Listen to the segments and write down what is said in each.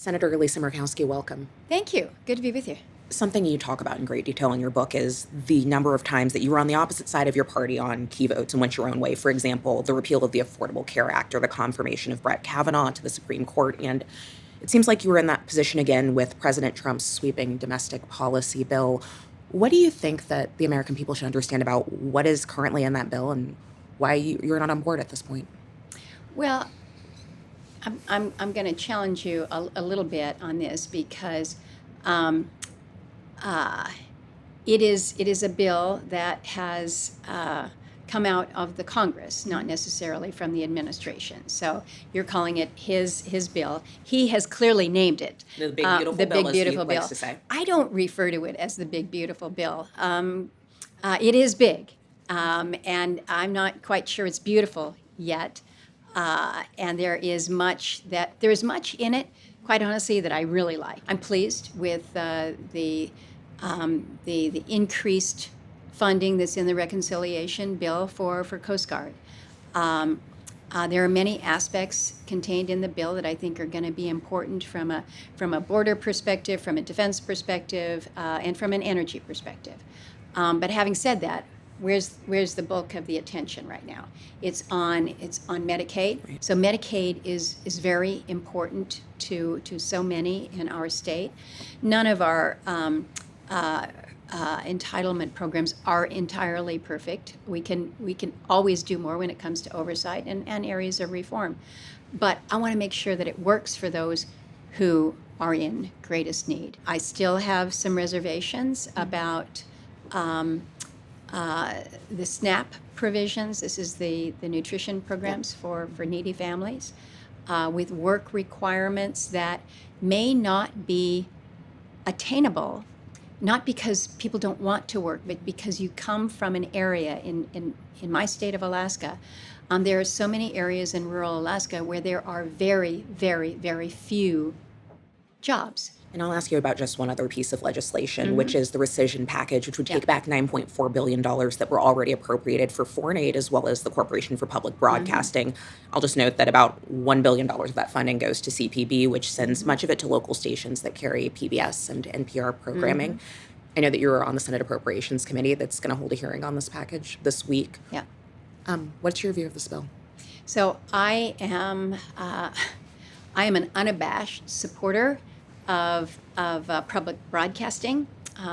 Senator Lisa Murkowski, welcome. Thank you. Good to be with you. Something you talk about in great detail in your book is the number of times that you were on the opposite side of your party on key votes and went your own way. For example, the repeal of the Affordable Care Act or the confirmation of Brett Kavanaugh to the Supreme Court. And it seems like you were in that position again with President Trump's sweeping domestic policy bill. What do you think that the American people should understand about what is currently in that bill and why you're not on board at this point? Well, I'm going to challenge you a little bit on this because it is a bill that has come out of the Congress, not necessarily from the administration. So you're calling it his bill. He has clearly named it The big beautiful bill, big as beautiful he bill. likes to say. I don't refer to it as the big beautiful bill. It is big, and I'm not quite sure it's beautiful yet. And there is much in it, quite honestly, that I really like. I'm pleased with the increased funding that's in the reconciliation bill for Coast Guard. There are many aspects contained in the bill that I think are going to be important from a border perspective, from a defense perspective, and from an energy perspective. But having said that, where's the bulk of the attention right now? It's on Medicaid. Right. So Medicaid is very important to so many in our state. None of our entitlement programs are entirely perfect. We can always do more when it comes to oversight and areas of reform. But I want to make sure that it works for those who are in greatest need. I still have some reservations about the SNAP provisions. This is the nutrition programs for needy families with work requirements that may not be attainable, not because people don't want to work, but because you come from an area in my state of Alaska. There are so many areas in rural Alaska where there are very, very, very few jobs. And I'll ask you about just one other piece of legislation, which is the rescission package, which would take back $9.4 billion that were already appropriated for foreign aid, as well as the Corporation for Public Broadcasting. I'll just note that about $1 billion of that funding goes to CPB, which sends much of it to local stations that carry PBS and NPR programming. I know that you're on the Senate Appropriations Committee that's going to hold a hearing on this package this week. Yeah. What's your view of this bill? So I am an unabashed supporter of public broadcasting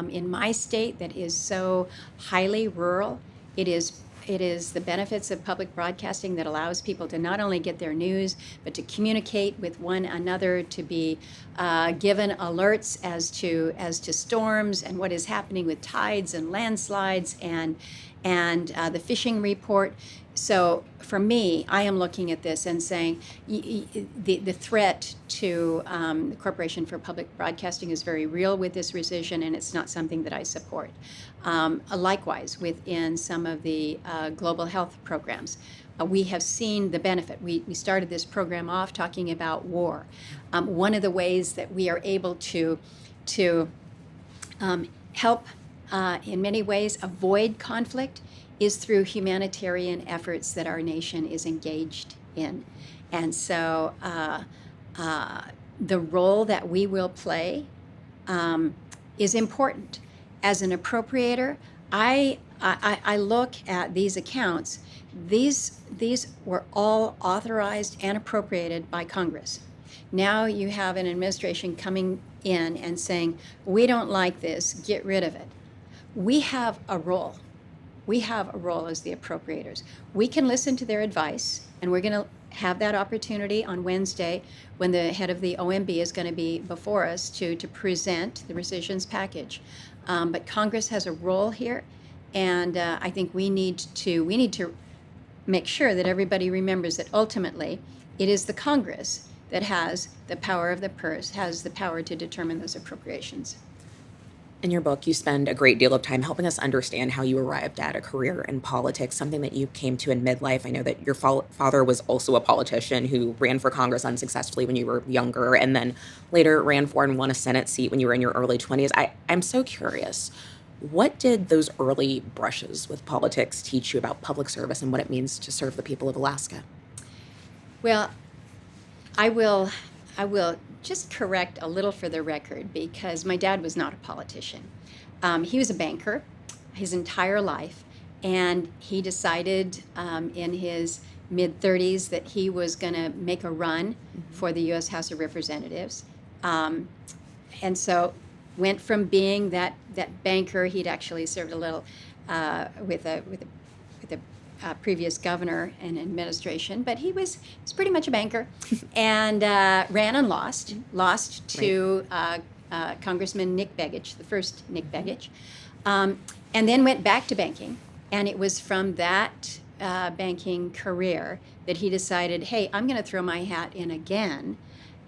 in my state that is so highly rural. It is the benefits of public broadcasting that allows people to not only get their news, but to communicate with one another, to be given alerts as to storms and what is happening with tides and landslides and the fishing report. So for me, I am looking at this and saying the threat to the Corporation for Public Broadcasting is very real with this rescission, and it's not something that I support. Likewise, within some of the global health programs, we have seen the benefit. We started this program off talking about war. One of the ways that we are able to help in many ways avoid conflict is through humanitarian efforts that our nation is engaged in. And so the role that we will play is important. As an appropriator, I look at these accounts. These were all authorized and appropriated by Congress. Now you have an administration coming in and saying, we don't like this, get rid of it. We have a role. We have a role as the appropriators. We can listen to their advice, and we're going to have that opportunity on Wednesday when the head of the OMB is going to be before us to present the rescissions package. But Congress has a role here, and I think we need to make sure that everybody remembers that ultimately it is the Congress that has the power of the purse, has the power to determine those appropriations. In your book, you spend a great deal of time helping us understand how you arrived at a career in politics, something that you came to in midlife. I know that your father was also a politician who ran for Congress unsuccessfully when you were younger, and then later ran for and won a Senate seat when you were in your early 20s. I'm so curious, what did those early brushes with politics teach you about public service and what it means to serve the people of Alaska? Well, I will just correct a little for the record, because my dad was not a politician. He was a banker his entire life, and he decided in his mid-30s that he was going to make a run for the U.S. House of Representatives. And so went from being that banker. He'd actually served a little with a previous governor and administration, but he was pretty much a banker, and ran and lost to Congressman Nick Begich, the first Nick Begich, and then went back to banking. And it was from that banking career that he decided, hey, I'm going to throw my hat in again.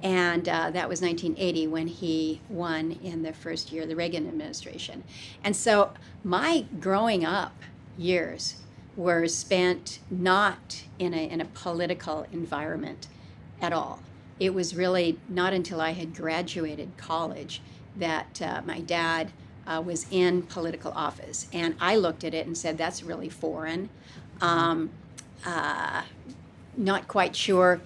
And that was 1980 when he won in the first year of the Reagan administration. And so my growing up years were spent not in a political environment at all. It was really not until I had graduated college that my dad was in political office. And I looked at it and said, that's really foreign. Not quite sure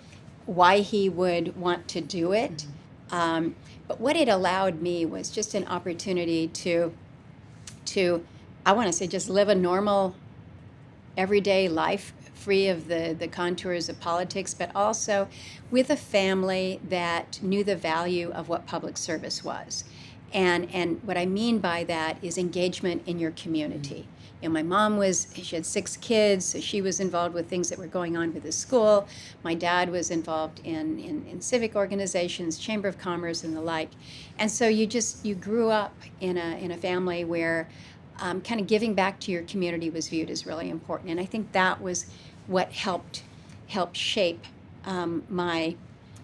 why he would want to do it. But what it allowed me was just an opportunity to I want to say, just live a normal, everyday life, free of the contours of politics, but also with a family that knew the value of what public service was. And what I mean by that is engagement in your community. You know, my mom she had 6 kids, so she was involved with things that were going on with the school. My dad was involved in civic organizations, Chamber of Commerce, and the like. And so you grew up in a family where kind of giving back to your community was viewed as really important. And I think that was what helped shape my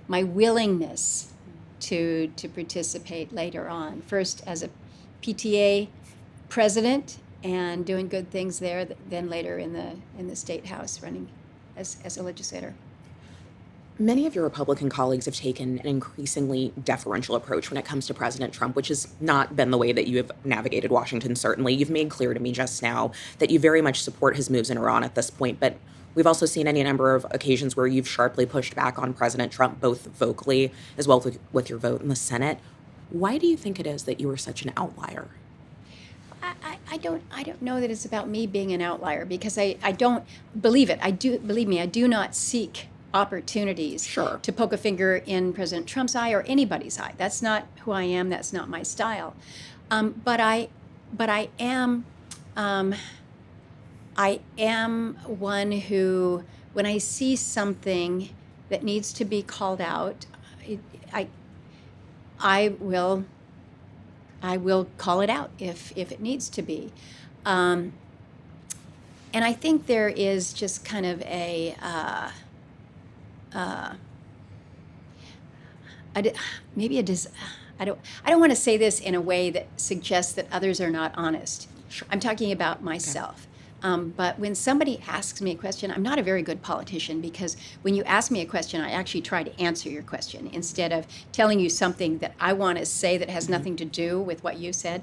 willingness to participate later on. First as a PTA president and doing good things there, then later in the State House running as a legislator. Many of your Republican colleagues have taken an increasingly deferential approach when it comes to President Trump, which has not been the way that you have navigated Washington, certainly. You've made clear to me just now that you very much support his moves in Iran at this point, but we've also seen any number of occasions where you've sharply pushed back on President Trump, both vocally as well as with your vote in the Senate. Why do you think it is that you are such an outlier? I don't know that it's about me being an outlier, because I don't believe it. Believe me, I do not seek opportunities to poke a finger in President Trump's eye or anybody's eye. That's not who I am. That's not my style. But I am one who, when I see something that needs to be called out, I will call it out if it needs to be. And I think there is just kind of I don't want to say this in a way that suggests that others are not honest. Sure. I'm talking about myself. Okay. But when somebody asks me a question, I'm not a very good politician, because when you ask me a question, I actually try to answer your question instead of telling you something that I want to say that has nothing to do with what you said.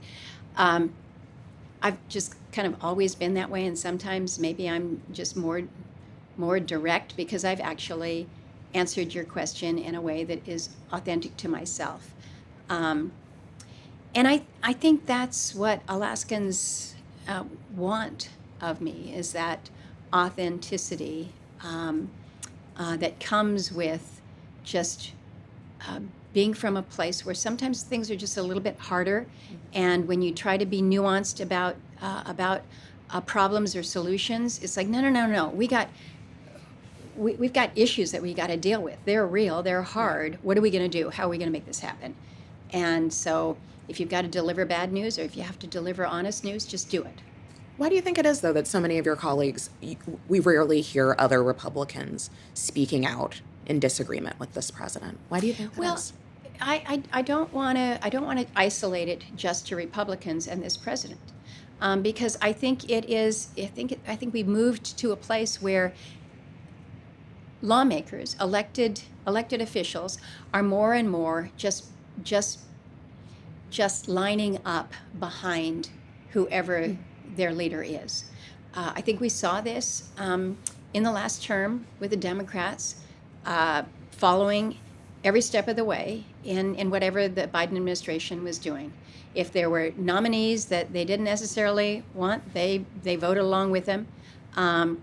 I've just kind of always been that way, and sometimes maybe I'm just more direct because I've actually answered your question in a way that is authentic to myself. And I think that's what Alaskans want of me, is that authenticity that comes with just being from a place where sometimes things are just a little bit harder, and when you try to be nuanced about problems or solutions, it's like, no. We've got issues that we got to deal with. They're real. They're hard. What are we going to do? How are we going to make this happen? And so if you've got to deliver bad news, or if you have to deliver honest news, just do it. Why do you think it is, though, that so many of your colleagues, we rarely hear other Republicans speaking out in disagreement with this president? Why do you think that is? I don't want to isolate it just to Republicans and this president, because I think we moved to a place where lawmakers, elected officials, are more and more just lining up behind whoever their leader is. I think we saw this in the last term with the Democrats, following every step of the way in whatever the Biden administration was doing. If there were nominees that they didn't necessarily want, they voted along with them. And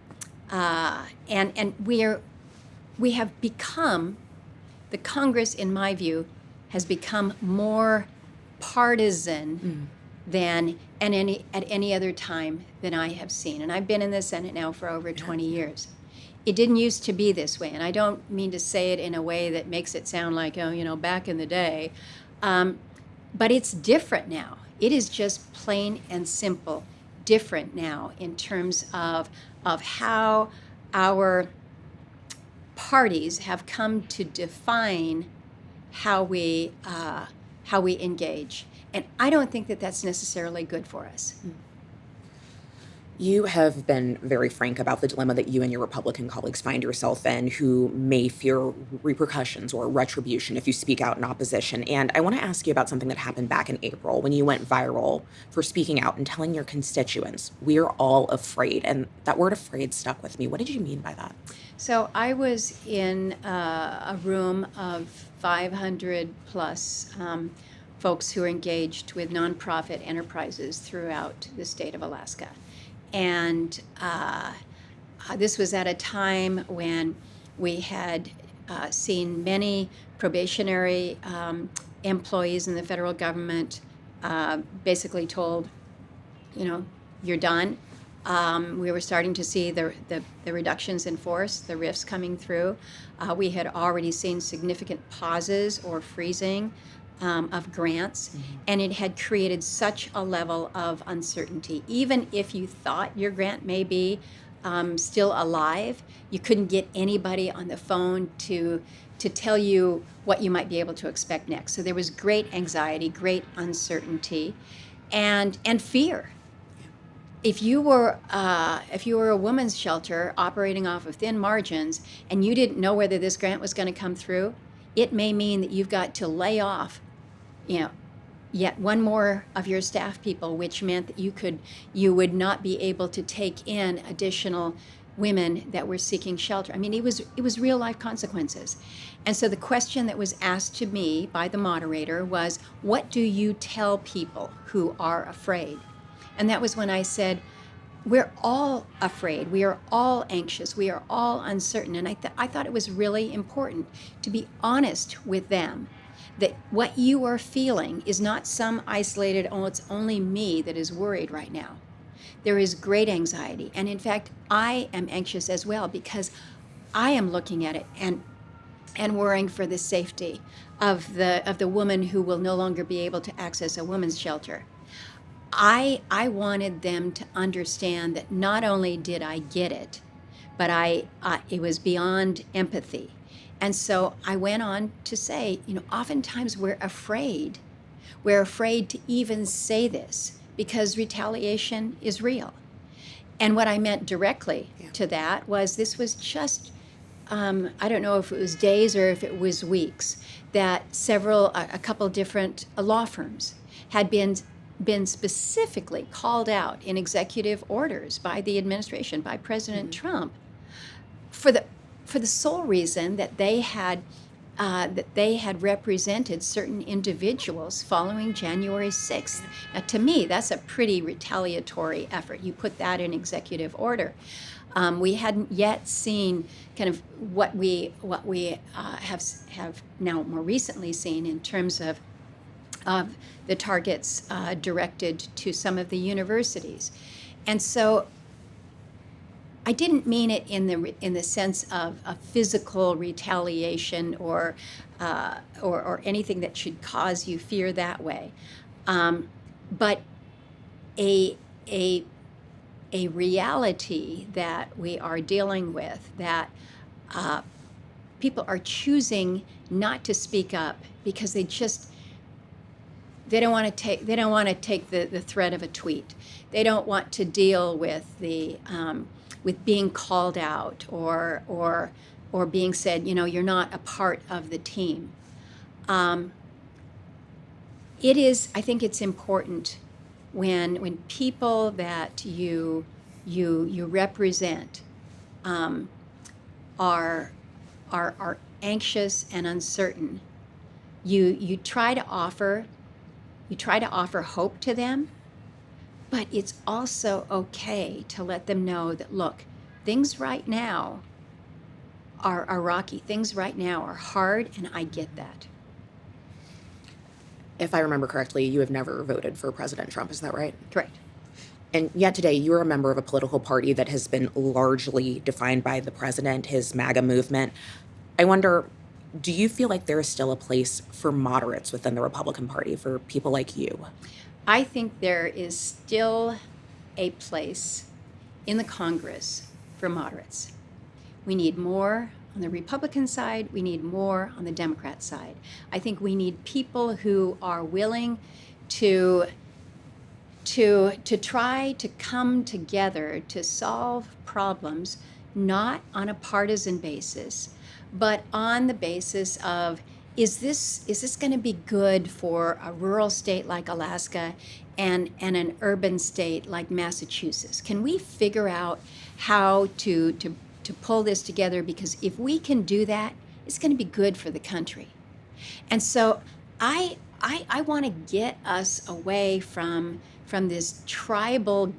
we have become, the Congress, in my view, has become more partisan than at any other time than I have seen. And I've been in the Senate now for over 20 years. It didn't used to be this way, and I don't mean to say it in a way that makes it sound like, oh, you know, back in the day. But it's different now. It is just plain and simple different now in terms of how our parties have come to define how we engage. And I don't think that that's necessarily good for us. You have been very frank about the dilemma that you and your Republican colleagues find yourself in, who may fear repercussions or retribution if you speak out in opposition. And I want to ask you about something that happened back in April when you went viral for speaking out and telling your constituents, "We're all afraid." And that word "afraid" stuck with me. What did you mean by that? So I was in a room of 500 plus folks who are engaged with nonprofit enterprises throughout the state of Alaska. And this was at a time when we had seen many probationary employees in the federal government basically told, you know, you're done. We were starting to see the reductions in force, the rifts coming through. We had already seen significant pauses or freezing of grants, and it had created such a level of uncertainty. Even if you thought your grant may be still alive, you couldn't get anybody on the phone to tell you what you might be able to expect next. So there was great anxiety, great uncertainty, and fear. If you were a woman's shelter operating off of thin margins and you didn't know whether this grant was going to come through, it may mean that you've got to lay off, you know, yet one more of your staff people, which meant that you would not be able to take in additional women that were seeking shelter. I mean, it was real life consequences. And so the question that was asked to me by the moderator was, what do you tell people who are afraid? And that was when I said, we're all afraid. We are all anxious. We are all uncertain. And I thought it was really important to be honest with them that what you are feeling is not some isolated, oh, it's only me that is worried right now. There is great anxiety. And in fact, I am anxious as well because I am looking at it and worrying for the safety of the woman who will no longer be able to access a woman's shelter. I wanted them to understand that not only did I get it, but it was beyond empathy. And so I went on to say, you know, oftentimes we're afraid. We're afraid to even say this because retaliation is real. And what I meant directly to that was this was just, I don't know if it was days or if it was weeks, that a couple different law firms had been specifically called out in executive orders by the administration, by President Trump, for the sole reason that they had represented certain individuals following January 6th. Now, to me, that's a pretty retaliatory effort. You put that in executive order. We hadn't yet seen kind of what we have now more recently seen in terms of the targets directed to some of the universities. And so I didn't mean it in the sense of a physical retaliation or anything that should cause you fear that way, but a reality that we are dealing with, that people are choosing not to speak up because they don't want to take the threat of a tweet. They don't want to deal with with being called out or being said, you know, you're not a part of the team. I think it's important when people that you represent are anxious and uncertain, you try to offer hope to them, but it's also okay to let them know that, look, things right now are rocky. Things right now are hard, and I get that. If I remember correctly, you have never voted for President Trump, is that right? Correct. And yet today, you're a member of a political party that has been largely defined by the president, his MAGA movement. I wonder, do you feel like there is still a place for moderates within the Republican Party, for people like you? I think there is still a place in the Congress for moderates. We need more on the Republican side. We need more on the Democrat side. I think we need people who are willing to try to come together to solve problems, not on a partisan basis, but on the basis of, is this going to be good for a rural state like Alaska and an urban state like Massachusetts? Can we figure out how to pull this together? Because if we can do that, it's going to be good for the country. And so I want to get us away from this tribal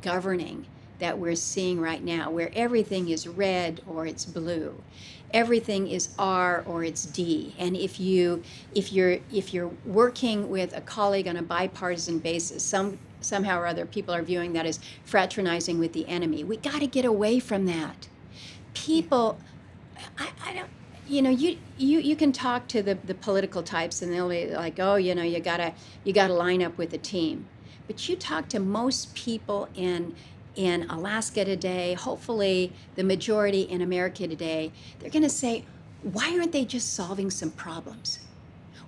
governing that we're seeing right now, where everything is red or it's blue, everything is R or it's D. And if you're working with a colleague on a bipartisan basis, somehow or other people are viewing that as fraternizing with the enemy. We got to get away from that. People, I don't. You can talk to the political types and they'll be like, oh, you gotta line up with a team. But you talk to most people in Alaska today, hopefully the majority in America today, they're gonna say, why aren't they just solving some problems?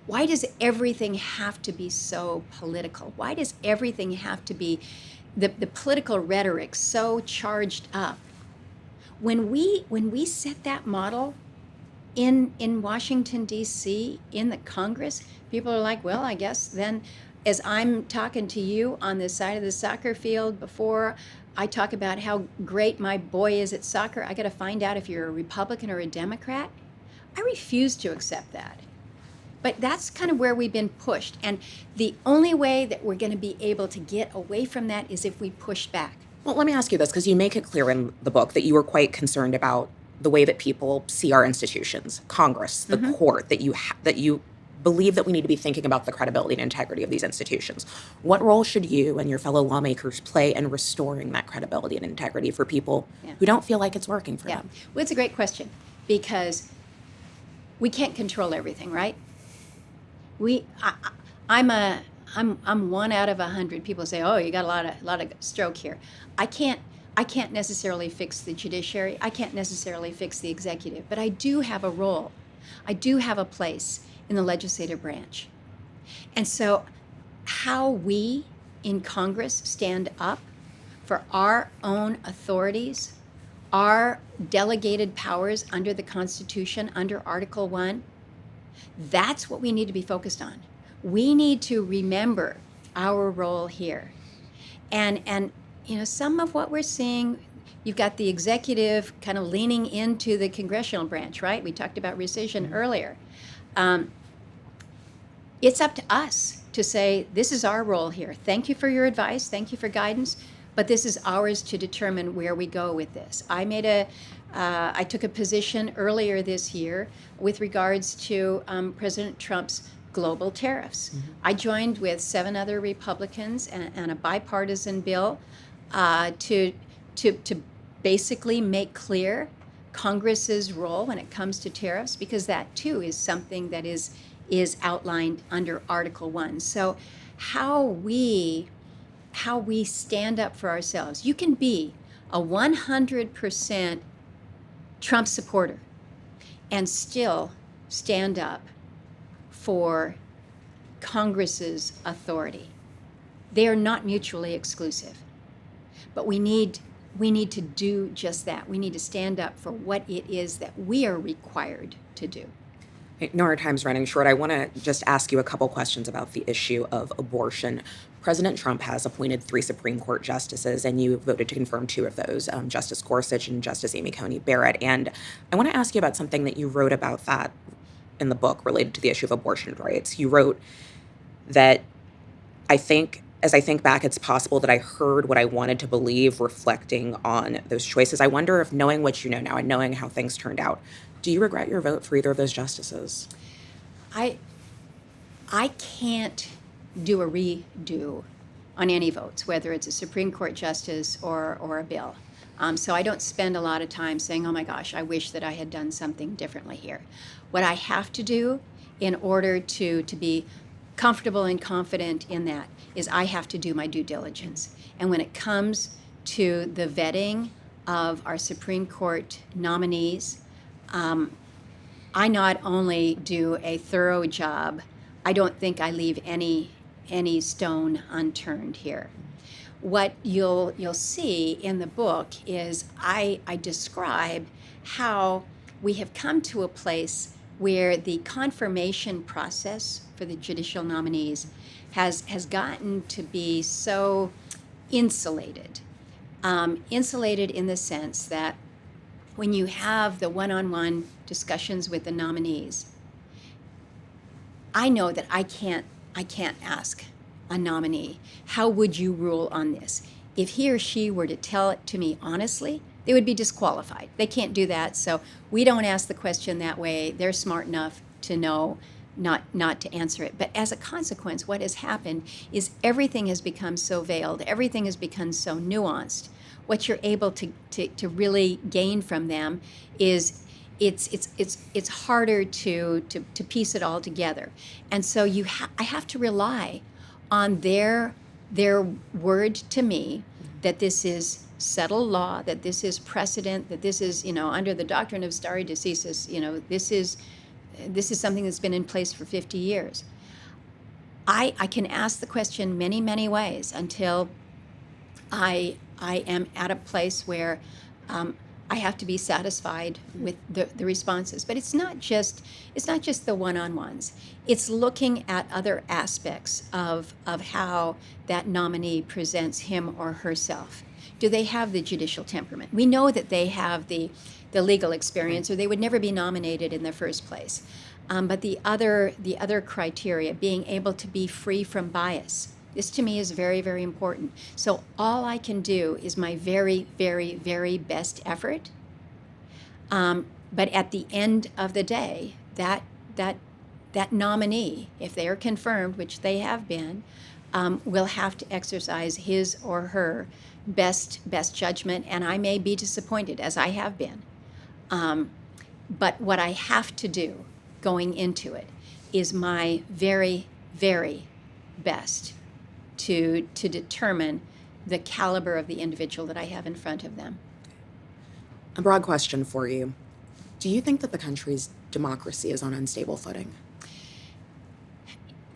Why does everything have to be so political? Why does everything have to be the political rhetoric so charged up? When we set that model in Washington, D.C., in the Congress, people are like, well, I guess then as I'm talking to you on the side of the soccer field before I talk about how great my boy is at soccer, I got to find out if you're a Republican or a Democrat. I refuse to accept that. But that's kind of where we've been pushed. And the only way that we're going to be able to get away from that is if we push back. Well, let me ask you this, because you make it clear in the book that you were quite concerned about the way that people see our institutions, Congress, the court, that you believe that we need to be thinking about the credibility and integrity of these institutions. What role should you and your fellow lawmakers play in restoring that credibility and integrity for people who don't feel like it's working for them? Well, it's a great question, because we can't control everything, right? I'm one out of 100. People say, "Oh, you got a lot of stroke here." I can't necessarily fix the judiciary. I can't necessarily fix the executive, but I do have a role. I do have a place in the legislative branch. And so how we in Congress stand up for our own authorities, our delegated powers under the Constitution, under Article 1, that's what we need to be focused on. We need to remember our role here. And some of what we're seeing, you've got the executive kind of leaning into the congressional branch, right? We talked about rescission earlier. It's up to us to say, this is our role here. Thank you for your advice. Thank you for guidance. But this is ours to determine where we go with this. I took a position earlier this year with regards to President Trump's global tariffs. I joined with 7 other Republicans and a bipartisan bill to basically make clear Congress's role when it comes to tariffs, because that too is something that is outlined under Article 1. So how we stand up for ourselves. You can be a 100% Trump supporter and still stand up for Congress's authority. They are not mutually exclusive. But we need to do just that. We need to stand up for what it is that we are required to do. I know our time's running short. I want to just ask you a couple questions about the issue of abortion. President Trump has appointed 3 Supreme Court justices, and you voted to confirm 2 of those, Justice Gorsuch and Justice Amy Coney Barrett. And I want to ask you about something that you wrote about that in the book related to the issue of abortion rights. You wrote that as I think back, it's possible that I heard what I wanted to believe reflecting on those choices. I wonder if, knowing what you know now and knowing how things turned out, do you regret your vote for either of those justices? I I can't do a redo on any votes, whether it's a Supreme Court justice or a bill. So I don't spend a lot of time saying, oh my gosh, I wish that I had done something differently here. What I have to do in order to be comfortable and confident in that is I have to do my due diligence. And when it comes to the vetting of our Supreme Court nominees, I not only do a thorough job, I don't think I leave any stone unturned here. What you'll see in the book is I describe how we have come to a place where the confirmation process for the judicial nominees has gotten to be so insulated. Insulated in the sense that when you have the one-on-one discussions with the nominees, I know that I can't ask a nominee, how would you rule on this? If he or she were to tell it to me honestly, they would be disqualified. They can't do that, so we don't ask the question that way. They're smart enough to know not to answer it. But as a consequence, what has happened is everything has become so veiled, everything has become so nuanced. What you're able to really gain from them is it's harder to piece it all together. And so I have to rely on their word to me that this is settled law, that this is precedent, that this is, under the doctrine of stare decisis, this is something that's been in place for 50 years. I can ask the question many, many ways until I am at a place where I have to be satisfied with the responses. But it's not just the one-on-ones. It's looking at other aspects of how that nominee presents him or herself. Do they have the judicial temperament? We know that they have the legal experience, or they would never be nominated in the first place. But the other criteria, being able to be free from bias, this to me is very, very important. So all I can do is my very, very, very best effort. But at the end of the day, that nominee, if they are confirmed, which they have been, will have to exercise his or her best judgment, and I may be disappointed, as I have been. But what I have to do going into it is my very, very best to determine the caliber of the individual that I have in front of them. A broad question for you. Do you think that the country's democracy is on unstable footing?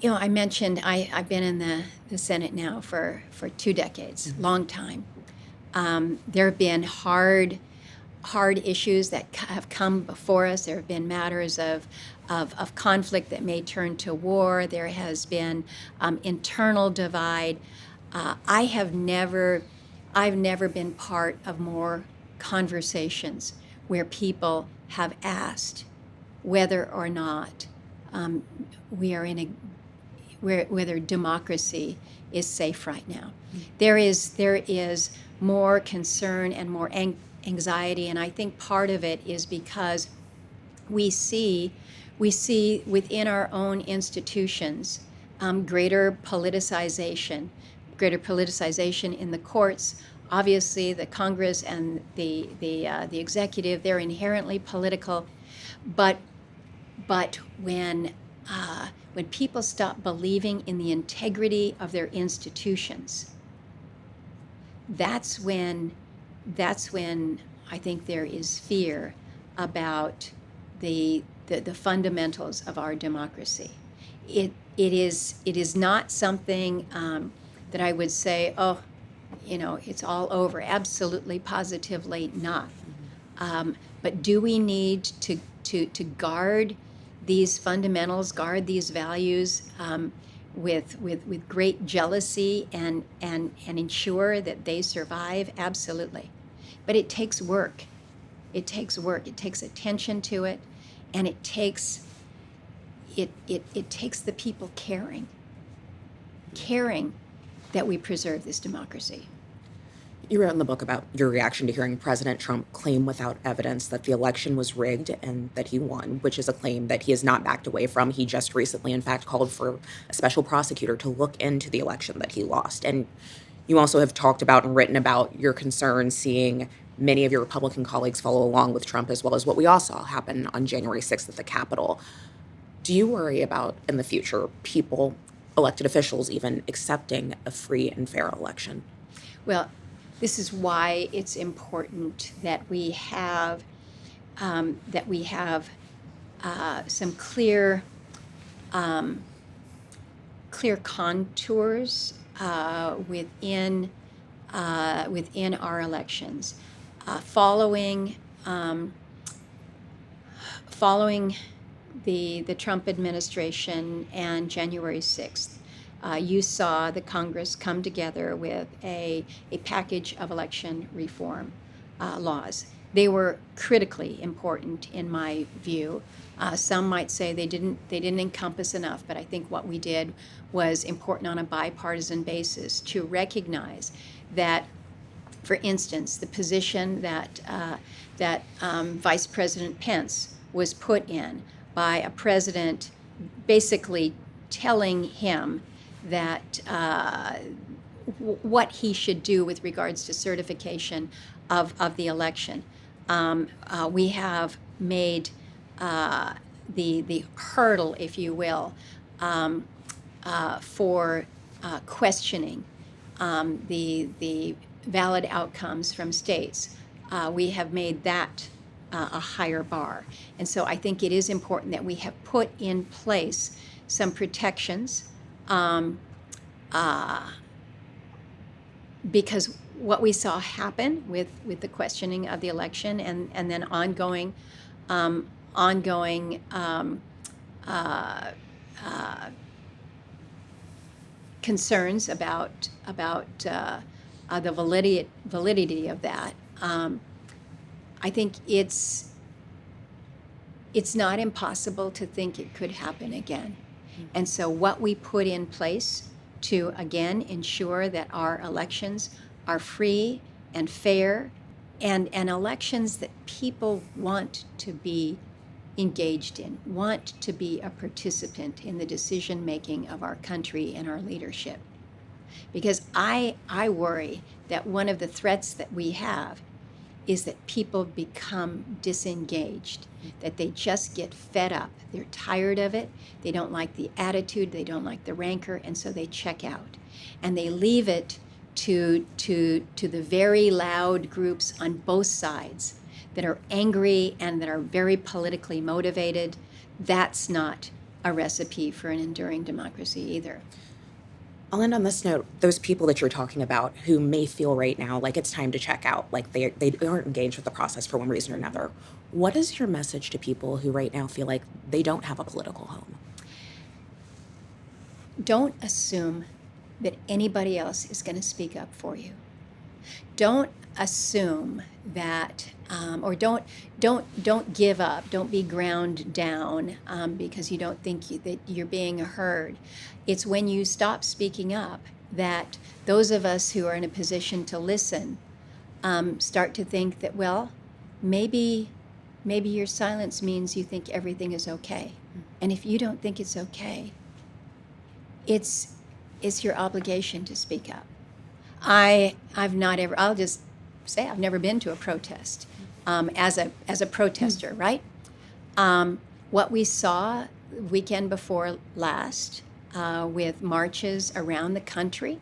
I mentioned I've been in the Senate now for 2 decades, long time. There have been hard issues that have come before us. There have been matters of conflict that may turn to war. There has been internal divide. I've never been part of more conversations where people have asked whether or not we are whether democracy is safe right now. There is more concern and more anxiety, and I think part of it is because we see within our own institutions greater politicization in the courts. Obviously, the Congress and the executive, they're inherently political, but when people stop believing in the integrity of their institutions, that's when I think there is fear about the fundamentals of our democracy. It is not something that I would say, oh, it's all over. Absolutely, positively not. But do we need to guard these fundamentals, guard these values with great jealousy and ensure that they survive? Absolutely. But it takes work. It takes work. It takes attention to it, and it takes the people caring that we preserve this democracy. You wrote in the book about your reaction to hearing President Trump claim without evidence that the election was rigged and that he won, which is a claim that he has not backed away from. He just recently, in fact, called for a special prosecutor to look into the election that he lost. And you also have talked about and written about your concerns seeing many of your Republican colleagues follow along with Trump, as well as what we all saw happen on January 6th at the Capitol. Do you worry about, in the future, people, elected officials even, accepting a free and fair election? Well, this is why it's important that we have some clear contours within our elections, following the Trump administration and January 6th. You saw the Congress come together with a package of election reform laws. They were critically important in my view. Some might say they didn't encompass enough, but I think what we did was important on a bipartisan basis to recognize that, for instance, the position that Vice President Pence was put in by a president basically telling him that what he should do with regards to certification of the election. We have made the hurdle, if you will, for questioning the valid outcomes from states. We have made that a higher bar. And so I think it is important that we have put in place some protections because what we saw happen with the questioning of the election and then ongoing concerns about the validity of that. I think it's not impossible to think it could happen again. And so what we put in place to, again, ensure that our elections are free and fair and elections that people want to be engaged in, want to be a participant in the decision-making of our country and our leadership. Because I worry that one of the threats that we have is that people become disengaged, that they just get fed up. They're tired of it. They don't like the attitude. They don't like the rancor, and so they check out. And they leave it to the very loud groups on both sides that are angry and that are very politically motivated. That's not a recipe for an enduring democracy either. I'll end on this note. Those people that you're talking about who may feel right now like it's time to check out, like they aren't engaged with the process for one reason or another, what is your message to people who right now feel like they don't have a political home? Don't assume that anybody else is going to speak up for you. Don't assume that, or don't give up. Don't be ground down because you don't think that you're being heard. It's when you stop speaking up that those of us who are in a position to listen start to think that, well, maybe your silence means you think everything is okay. And if you don't think it's okay, it's your obligation to speak up. I'll just say I've never been to a protest as a protester, right? What we saw weekend before last with marches around the country,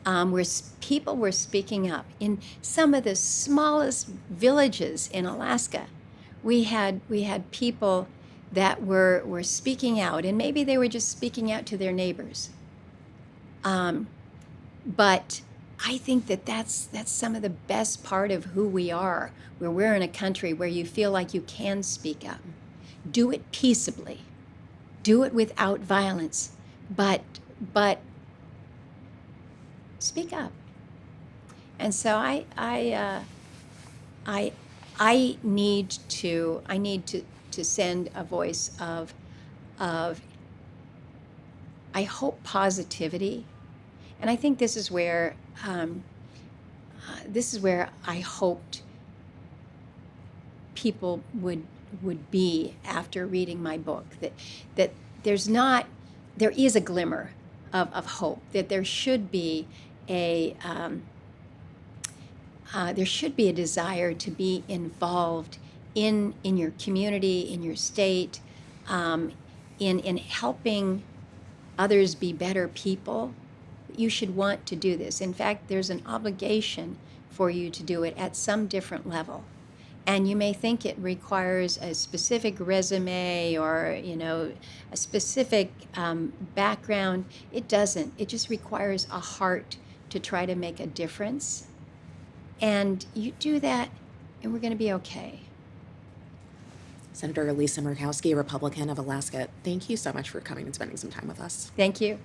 where people were speaking up in some of the smallest villages in Alaska. We had people that were speaking out, and maybe they were just speaking out to their neighbors. But I think that's some of the best part of who we are, where we're in a country where you feel like you can speak up. Do it peaceably. Do it without violence, but speak up. And so I need to send a voice of I hope positivity, and I think this is where I hoped people would be after reading my book, that there is a glimmer of hope, that there should be a desire to be involved in your community, in your state, in helping others be better people. You should want to do this. In fact, there's an obligation for you to do it at some different level. And you may think it requires a specific resume or, a specific background. It doesn't. It just requires a heart to try to make a difference. And you do that, and we're going to be okay. Senator Lisa Murkowski, Republican of Alaska, thank you so much for coming and spending some time with us. Thank you.